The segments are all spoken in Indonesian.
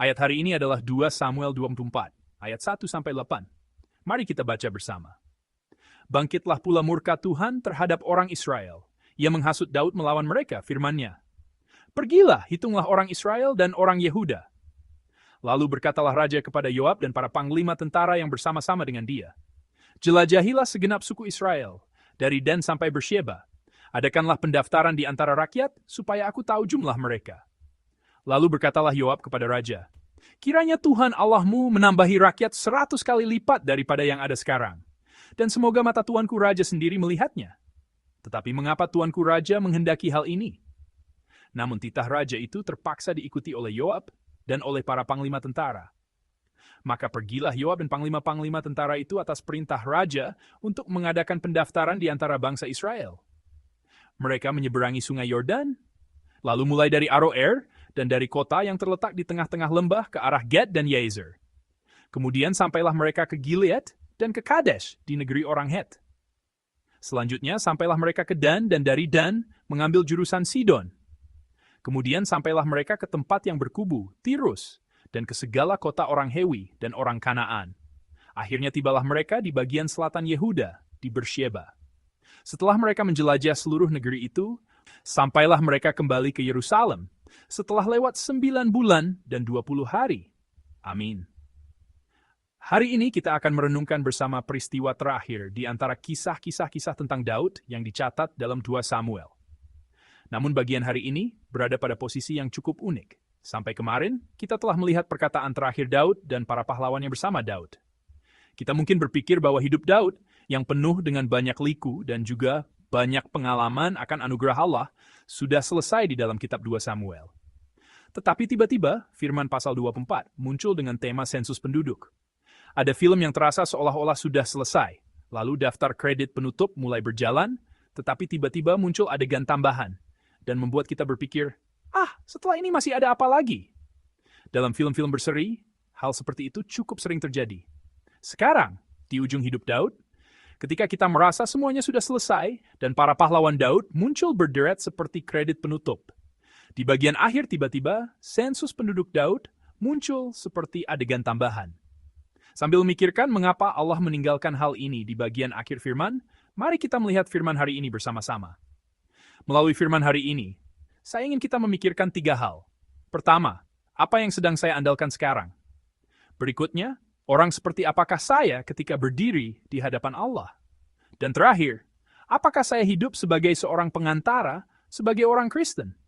Ayat hari ini adalah 2 Samuel 24, ayat 1-8. Mari kita baca bersama. Bangkitlah pula murka Tuhan terhadap orang Israel. Ia menghasut Daud melawan mereka, firman-Nya. Pergilah, hitunglah orang Israel dan orang Yehuda. Lalu berkatalah raja kepada Yoab dan para panglima tentara yang bersama-sama dengan dia. Jelajahilah segenap suku Israel, dari Dan sampai Bersyeba. Adakanlah pendaftaran di antara rakyat, supaya aku tahu jumlah mereka. Lalu berkatalah Yoab kepada raja, kiranya Tuhan Allahmu menambahi rakyat 100 kali lipat daripada yang ada sekarang. Dan semoga mata tuanku raja sendiri melihatnya. Tetapi mengapa tuanku raja menghendaki hal ini? Namun titah raja itu terpaksa diikuti oleh Yoab dan oleh para panglima tentara. Maka pergilah Yoab dan panglima-panglima tentara itu atas perintah raja untuk mengadakan pendaftaran di antara bangsa Israel. Mereka menyeberangi sungai Yordan, lalu mulai dari Aroer dan dari kota yang terletak di tengah-tengah lembah ke arah Gad dan Yazer. Kemudian sampailah mereka ke Gilead dan ke Kadesh di negeri orang Het. Selanjutnya sampailah mereka ke Dan dan dari Dan mengambil jurusan Sidon. Kemudian sampailah mereka ke tempat yang berkubu, Tirus, dan ke segala kota orang Hewi dan orang Kanaan. Akhirnya tibalah mereka di bagian selatan Yehuda, di Bersyeba. Setelah mereka menjelajah seluruh negeri itu, sampailah mereka kembali ke Yerusalem setelah lewat 9 bulan dan 20 hari. Amin. Hari ini kita akan merenungkan bersama peristiwa terakhir di antara kisah-kisah tentang Daud yang dicatat dalam 2 Samuel. Namun bagian hari ini berada pada posisi yang cukup unik. Sampai kemarin, kita telah melihat perkataan terakhir Daud dan para pahlawannya bersama Daud. Kita mungkin berpikir bahwa hidup Daud yang penuh dengan banyak liku dan juga banyak pengalaman akan anugerah Allah sudah selesai di dalam kitab 2 Samuel. Tetapi tiba-tiba, firman pasal 24 muncul dengan tema sensus penduduk. Ada film yang terasa seolah-olah sudah selesai, lalu daftar kredit penutup mulai berjalan, tetapi tiba-tiba muncul adegan tambahan, dan membuat kita berpikir, setelah ini masih ada apa lagi? Dalam film-film berseri, hal seperti itu cukup sering terjadi. Sekarang, di ujung hidup Daud, ketika kita merasa semuanya sudah selesai, dan para pahlawan Daud muncul berderet seperti kredit penutup. Di bagian akhir tiba-tiba, sensus penduduk Daud muncul seperti adegan tambahan. Sambil memikirkan mengapa Allah meninggalkan hal ini di bagian akhir firman, mari kita melihat firman hari ini bersama-sama. Melalui firman hari ini, saya ingin kita memikirkan 3 hal. Pertama, apa yang sedang saya andalkan sekarang? Berikutnya, orang seperti apakah saya ketika berdiri di hadapan Allah? Dan terakhir, apakah saya hidup sebagai seorang pengantara, sebagai orang Kristen?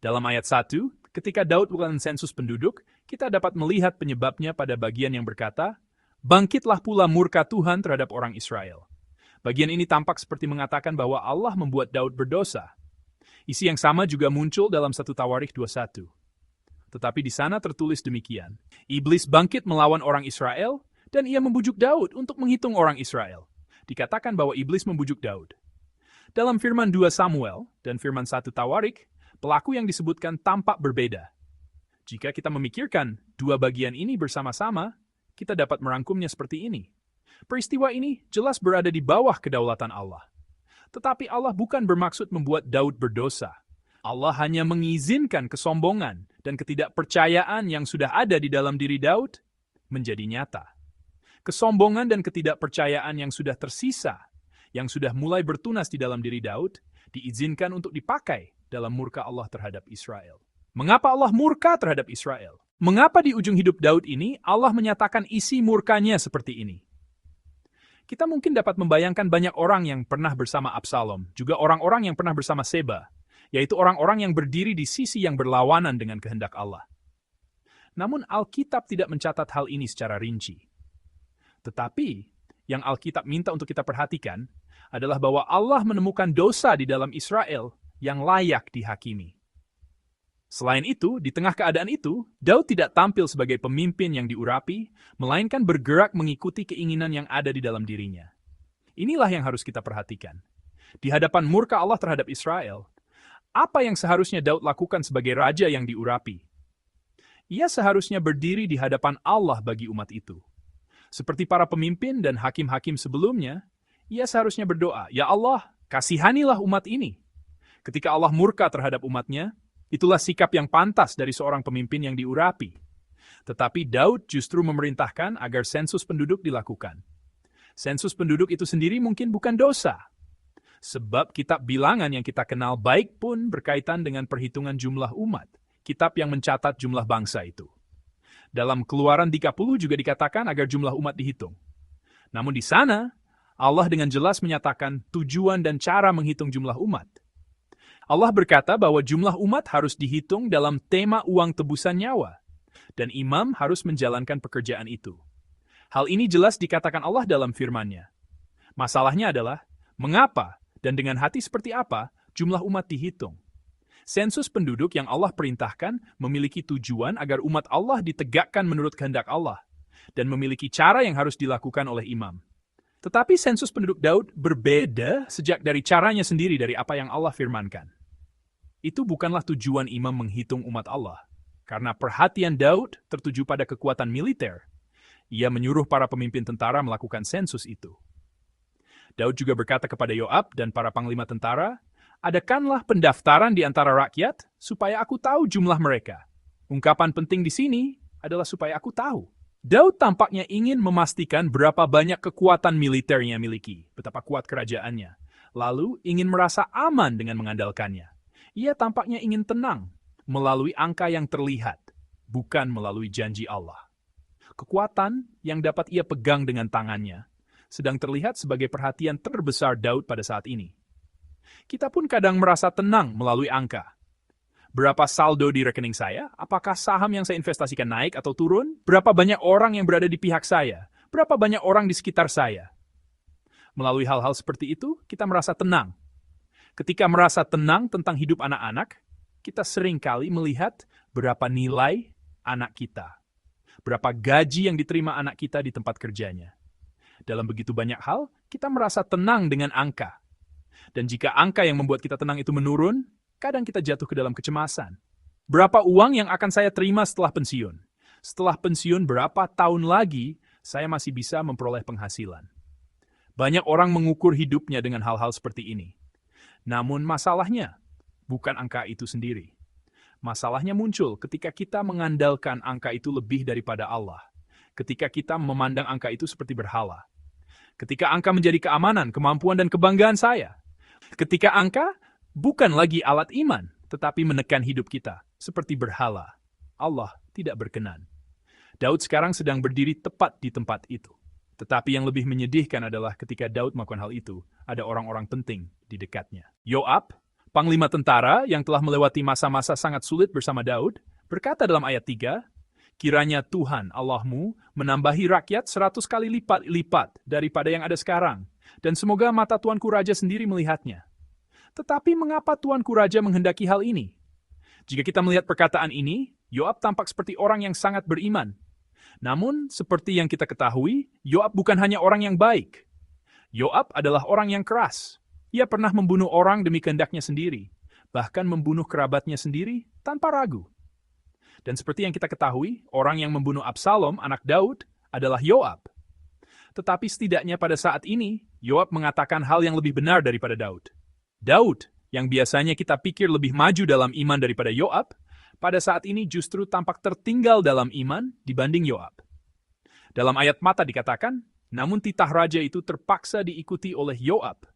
Dalam ayat 1, ketika Daud melakukan sensus penduduk, kita dapat melihat penyebabnya pada bagian yang berkata, bangkitlah pula murka Tuhan terhadap orang Israel. Bagian ini tampak seperti mengatakan bahwa Allah membuat Daud berdosa. Isi yang sama juga muncul dalam 1 Tawarikh 21. Tetapi di sana tertulis demikian, iblis bangkit melawan orang Israel, dan ia membujuk Daud untuk menghitung orang Israel. Dikatakan bahwa iblis membujuk Daud. Dalam firman 2 Samuel dan firman 1 Tawarikh, pelaku yang disebutkan tampak berbeda. Jika kita memikirkan 2 bagian ini bersama-sama, kita dapat merangkumnya seperti ini. Peristiwa ini jelas berada di bawah kedaulatan Allah. Tetapi Allah bukan bermaksud membuat Daud berdosa. Allah hanya mengizinkan kesombongan dan ketidakpercayaan yang sudah ada di dalam diri Daud menjadi nyata. Kesombongan dan ketidakpercayaan yang sudah tersisa, yang sudah mulai bertunas di dalam diri Daud, diizinkan untuk dipakai dalam murka Allah terhadap Israel. Mengapa Allah murka terhadap Israel? Mengapa di ujung hidup Daud ini Allah menyatakan isi murkanya seperti ini? Kita mungkin dapat membayangkan banyak orang yang pernah bersama Absalom, juga orang-orang yang pernah bersama Seba, yaitu orang-orang yang berdiri di sisi yang berlawanan dengan kehendak Allah. Namun Alkitab tidak mencatat hal ini secara rinci. Tetapi, yang Alkitab minta untuk kita perhatikan adalah bahwa Allah menemukan dosa di dalam Israel yang layak dihakimi. Selain itu, di tengah keadaan itu, Daud tidak tampil sebagai pemimpin yang diurapi, melainkan bergerak mengikuti keinginan yang ada di dalam dirinya. Inilah yang harus kita perhatikan. Di hadapan murka Allah terhadap Israel, apa yang seharusnya Daud lakukan sebagai raja yang diurapi? Ia seharusnya berdiri di hadapan Allah bagi umat itu. Seperti para pemimpin dan hakim-hakim sebelumnya, ia seharusnya berdoa, "Ya Allah, kasihanilah umat ini." Ketika Allah murka terhadap umatnya, Itulah sikap yang pantas dari seorang pemimpin yang diurapi. Tetapi Daud justru memerintahkan agar sensus penduduk dilakukan. Sensus penduduk itu sendiri mungkin bukan dosa. Sebab kitab bilangan yang kita kenal baik pun berkaitan dengan perhitungan jumlah umat. Kitab yang mencatat jumlah bangsa itu. Dalam Keluaran 30 juga dikatakan agar jumlah umat dihitung. Namun di sana, Allah dengan jelas menyatakan tujuan dan cara menghitung jumlah umat. Allah berkata bahwa jumlah umat harus dihitung dalam tema uang tebusan nyawa, dan imam harus menjalankan pekerjaan itu. Hal ini jelas dikatakan Allah dalam firman-Nya. Masalahnya adalah, mengapa dan dengan hati seperti apa jumlah umat dihitung? Sensus penduduk yang Allah perintahkan memiliki tujuan agar umat Allah ditegakkan menurut kehendak Allah, dan memiliki cara yang harus dilakukan oleh imam. Tetapi sensus penduduk Daud berbeda sejak dari caranya sendiri dari apa yang Allah firmankan. Itu bukanlah tujuan imam menghitung umat Allah. Karena perhatian Daud tertuju pada kekuatan militer, ia menyuruh para pemimpin tentara melakukan sensus itu. Daud juga berkata kepada Yoab dan para panglima tentara, "Adakanlah pendaftaran di antara rakyat supaya aku tahu jumlah mereka." Ungkapan penting di sini adalah supaya aku tahu. Daud tampaknya ingin memastikan berapa banyak kekuatan militer yang miliki, betapa kuat kerajaannya. Lalu ingin merasa aman dengan mengandalkannya. Ia tampaknya ingin tenang melalui angka yang terlihat, bukan melalui janji Allah. Kekuatan yang dapat ia pegang dengan tangannya sedang terlihat sebagai perhatian terbesar Daud pada saat ini. Kita pun kadang merasa tenang melalui angka. Berapa saldo di rekening saya? Apakah saham yang saya investasikan naik atau turun? Berapa banyak orang yang berada di pihak saya? Berapa banyak orang di sekitar saya? Melalui hal-hal seperti itu, kita merasa tenang. Ketika merasa tenang tentang hidup anak-anak, kita seringkali melihat berapa nilai anak kita. Berapa gaji yang diterima anak kita di tempat kerjanya. Dalam begitu banyak hal, kita merasa tenang dengan angka. Dan jika angka yang membuat kita tenang itu menurun, kadang kita jatuh ke dalam kecemasan. Berapa uang yang akan saya terima setelah pensiun? Setelah pensiun berapa tahun lagi saya masih bisa memperoleh penghasilan? Banyak orang mengukur hidupnya dengan hal-hal seperti ini. Namun masalahnya bukan angka itu sendiri. Masalahnya muncul ketika kita mengandalkan angka itu lebih daripada Allah. Ketika kita memandang angka itu seperti berhala. Ketika angka menjadi keamanan, kemampuan, dan kebanggaan saya. Ketika angka bukan lagi alat iman, tetapi menekan hidup kita, seperti berhala. Allah tidak berkenan. Daud sekarang sedang berdiri tepat di tempat itu. Tetapi yang lebih menyedihkan adalah ketika Daud melakukan hal itu, ada orang-orang penting di dekatnya. Yoab, panglima tentara yang telah melewati masa-masa sangat sulit bersama Daud, berkata dalam ayat 3, "Kiranya Tuhan Allahmu menambahi rakyat 100 kali lipat daripada yang ada sekarang, dan semoga mata Tuanku Raja sendiri melihatnya." Tetapi mengapa Tuanku Raja menghendaki hal ini? Jika kita melihat perkataan ini, Yoab tampak seperti orang yang sangat beriman. Namun, seperti yang kita ketahui, Yoab bukan hanya orang yang baik. Yoab adalah orang yang keras. Ia pernah membunuh orang demi kehendaknya sendiri, bahkan membunuh kerabatnya sendiri tanpa ragu. Dan seperti yang kita ketahui, orang yang membunuh Absalom, anak Daud, adalah Yoab. Tetapi setidaknya pada saat ini, Yoab mengatakan hal yang lebih benar daripada Daud. Daud, yang biasanya kita pikir lebih maju dalam iman daripada Yoab, pada saat ini justru tampak tertinggal dalam iman dibanding Yoab. Dalam ayat mata dikatakan, namun titah raja itu terpaksa diikuti oleh Yoab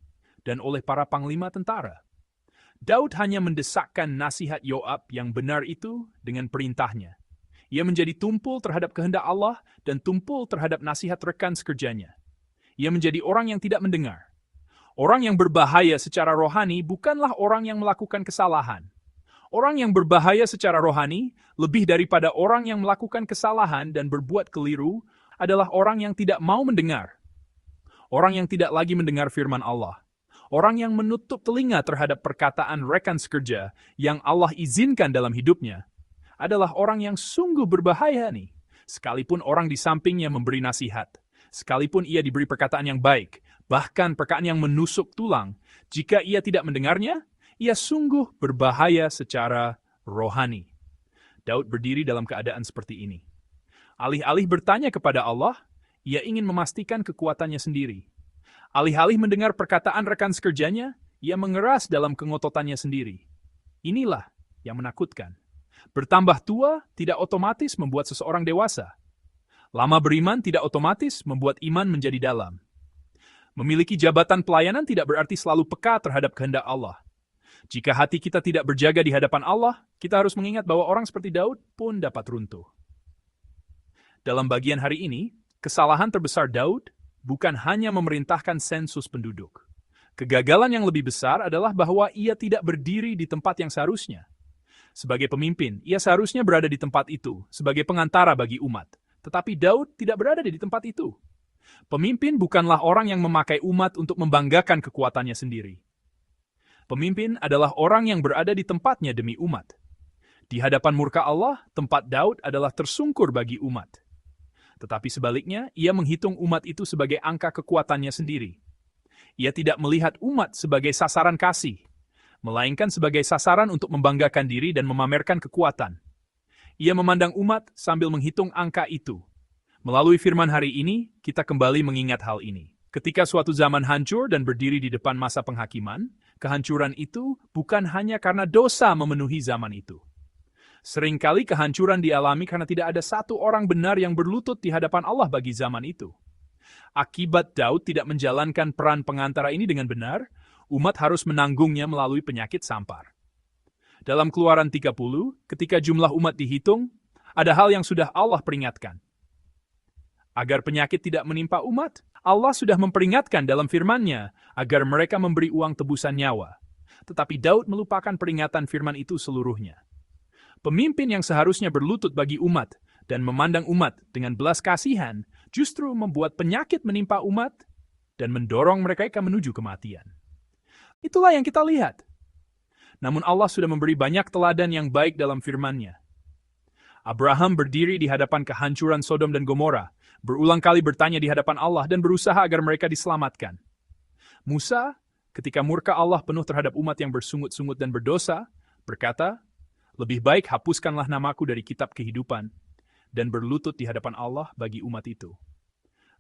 dan oleh para panglima tentara. Daud hanya mendesakkan nasihat Yoab yang benar itu dengan perintahnya. Ia menjadi tumpul terhadap kehendak Allah dan tumpul terhadap nasihat rekan sekerjanya. Ia menjadi orang yang tidak mendengar. Orang yang berbahaya secara rohani bukanlah orang yang melakukan kesalahan. Orang yang berbahaya secara rohani, lebih daripada orang yang melakukan kesalahan dan berbuat keliru, adalah orang yang tidak mau mendengar. Orang yang tidak lagi mendengar firman Allah. Orang yang menutup telinga terhadap perkataan rekan sekerja yang Allah izinkan dalam hidupnya, adalah orang yang sungguh berbahaya nih. Sekalipun orang di sampingnya memberi nasihat, sekalipun ia diberi perkataan yang baik, bahkan perkataan yang menusuk tulang, jika ia tidak mendengarnya, ia sungguh berbahaya secara rohani. Daud berdiri dalam keadaan seperti ini. Alih-alih bertanya kepada Allah, ia ingin memastikan kekuatannya sendiri. Alih-alih mendengar perkataan rekan sekerjanya, ia mengeras dalam kengototannya sendiri. Inilah yang menakutkan. Bertambah tua tidak otomatis membuat seseorang dewasa. Lama beriman tidak otomatis membuat iman menjadi dalam. Memiliki jabatan pelayanan tidak berarti selalu peka terhadap kehendak Allah. Jika hati kita tidak berjaga di hadapan Allah, kita harus mengingat bahwa orang seperti Daud pun dapat runtuh. Dalam bagian hari ini, kesalahan terbesar Daud bukan hanya memerintahkan sensus penduduk. Kegagalan yang lebih besar adalah bahwa ia tidak berdiri di tempat yang seharusnya. Sebagai pemimpin, ia seharusnya berada di tempat itu sebagai pengantara bagi umat. Tetapi Daud tidak berada di tempat itu. Pemimpin bukanlah orang yang memakai umat untuk membanggakan kekuatannya sendiri. Pemimpin adalah orang yang berada di tempatnya demi umat. Di hadapan murka Allah, tempat Daud adalah tersungkur bagi umat. Tetapi sebaliknya, ia menghitung umat itu sebagai angka kekuatannya sendiri. Ia tidak melihat umat sebagai sasaran kasih, melainkan sebagai sasaran untuk membanggakan diri dan memamerkan kekuatan. Ia memandang umat sambil menghitung angka itu. Melalui firman hari ini, kita kembali mengingat hal ini. Ketika suatu zaman hancur dan berdiri di depan masa penghakiman, kehancuran itu bukan hanya karena dosa memenuhi zaman itu. Seringkali kehancuran dialami karena tidak ada satu orang benar yang berlutut di hadapan Allah bagi zaman itu. Akibat Daud tidak menjalankan peran pengantara ini dengan benar, umat harus menanggungnya melalui penyakit sampar. Dalam Keluaran 30, ketika jumlah umat dihitung, ada hal yang sudah Allah peringatkan. Agar penyakit tidak menimpa umat, Allah sudah memperingatkan dalam firman-Nya agar mereka memberi uang tebusan nyawa. Tetapi Daud melupakan peringatan firman itu seluruhnya. Pemimpin yang seharusnya berlutut bagi umat dan memandang umat dengan belas kasihan justru membuat penyakit menimpa umat dan mendorong mereka menuju kematian. Itulah yang kita lihat. Namun Allah sudah memberi banyak teladan yang baik dalam firman-Nya. Abraham berdiri di hadapan kehancuran Sodom dan Gomora, berulang kali bertanya di hadapan Allah dan berusaha agar mereka diselamatkan. Musa, ketika murka Allah penuh terhadap umat yang bersungut-sungut dan berdosa, berkata, "Lebih baik hapuskanlah namaku dari kitab kehidupan dan berlutut di hadapan Allah bagi umat itu."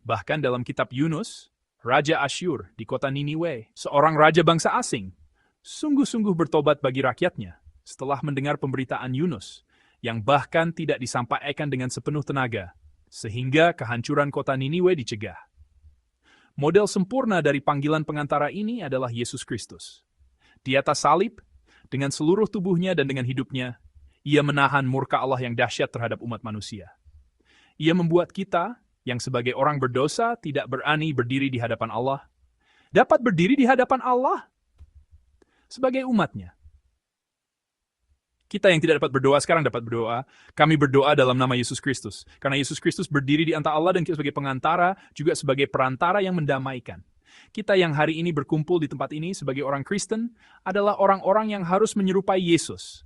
Bahkan dalam kitab Yunus, Raja Asyur di kota Niniwe, seorang raja bangsa asing, sungguh-sungguh bertobat bagi rakyatnya setelah mendengar pemberitaan Yunus, yang bahkan tidak disampaikan dengan sepenuh tenaga, sehingga kehancuran kota Niniwe dicegah. Model sempurna dari panggilan pengantara ini adalah Yesus Kristus. Di atas salib, dengan seluruh tubuhnya dan dengan hidupnya, ia menahan murka Allah yang dahsyat terhadap umat manusia. Ia membuat kita, yang sebagai orang berdosa tidak berani berdiri di hadapan Allah, dapat berdiri di hadapan Allah sebagai umatnya. Kita yang tidak dapat berdoa sekarang dapat berdoa. Kami berdoa dalam nama Yesus Kristus. Karena Yesus Kristus berdiri di antara Allah dan kita sebagai pengantara, juga sebagai perantara yang mendamaikan. Kita yang hari ini berkumpul di tempat ini sebagai orang Kristen adalah orang-orang yang harus menyerupai Yesus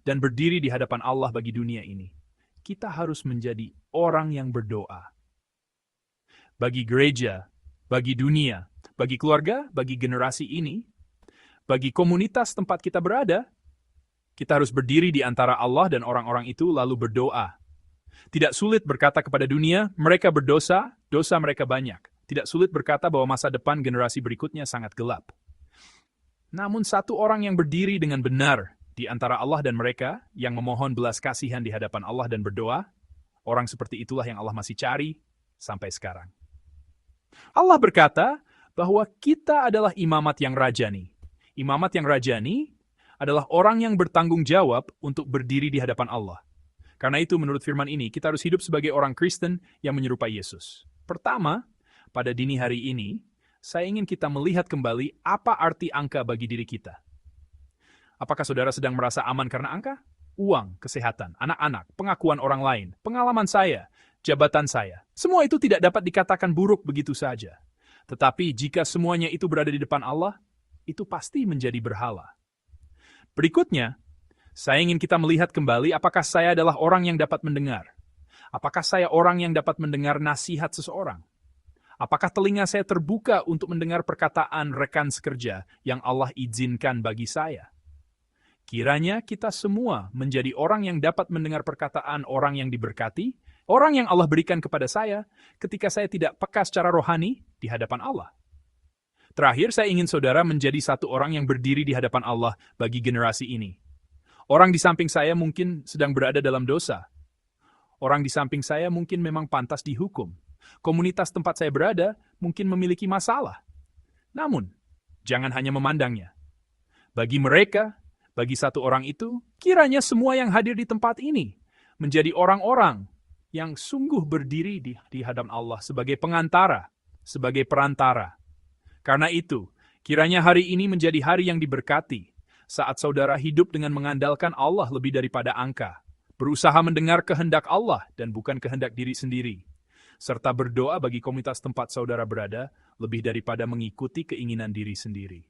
dan berdiri di hadapan Allah bagi dunia ini. Kita harus menjadi orang yang berdoa. Bagi gereja, bagi dunia, bagi keluarga, bagi generasi ini, bagi komunitas tempat kita berada, kita harus berdiri di antara Allah dan orang-orang itu lalu berdoa. Tidak sulit berkata kepada dunia, mereka berdosa, dosa mereka banyak. Tidak sulit berkata bahwa masa depan generasi berikutnya sangat gelap. Namun satu orang yang berdiri dengan benar di antara Allah dan mereka, yang memohon belas kasihan di hadapan Allah dan berdoa, orang seperti itulah yang Allah masih cari sampai sekarang. Allah berkata bahwa kita adalah imamat yang rajani. Imamat yang rajani adalah orang yang bertanggung jawab untuk berdiri di hadapan Allah. Karena itu menurut firman ini, kita harus hidup sebagai orang Kristen yang menyerupai Yesus. Pertama, pada dini hari ini, saya ingin kita melihat kembali apa arti angka bagi diri kita. Apakah saudara sedang merasa aman karena angka? Uang, kesehatan, anak-anak, pengakuan orang lain, pengalaman saya, jabatan saya. Semua itu tidak dapat dikatakan buruk begitu saja. Tetapi jika semuanya itu berada di depan Allah, itu pasti menjadi berhala. Berikutnya, saya ingin kita melihat kembali apakah saya adalah orang yang dapat mendengar. Apakah saya orang yang dapat mendengar nasihat seseorang? Apakah telinga saya terbuka untuk mendengar perkataan rekan sekerja yang Allah izinkan bagi saya? Kiranya kita semua menjadi orang yang dapat mendengar perkataan orang yang diberkati, orang yang Allah berikan kepada saya ketika saya tidak peka secara rohani di hadapan Allah. Terakhir, saya ingin saudara menjadi satu orang yang berdiri di hadapan Allah bagi generasi ini. Orang di samping saya mungkin sedang berada dalam dosa. Orang di samping saya mungkin memang pantas dihukum. Komunitas tempat saya berada mungkin memiliki masalah. Namun, jangan hanya memandangnya. Bagi mereka, bagi satu orang itu, kiranya semua yang hadir di tempat ini menjadi orang-orang yang sungguh berdiri di hadapan Allah sebagai pengantara, sebagai perantara. Karena itu, kiranya hari ini menjadi hari yang diberkati, saat saudara hidup dengan mengandalkan Allah lebih daripada angka, berusaha mendengar kehendak Allah dan bukan kehendak diri sendiri, serta berdoa bagi komunitas tempat saudara berada lebih daripada mengikuti keinginan diri sendiri.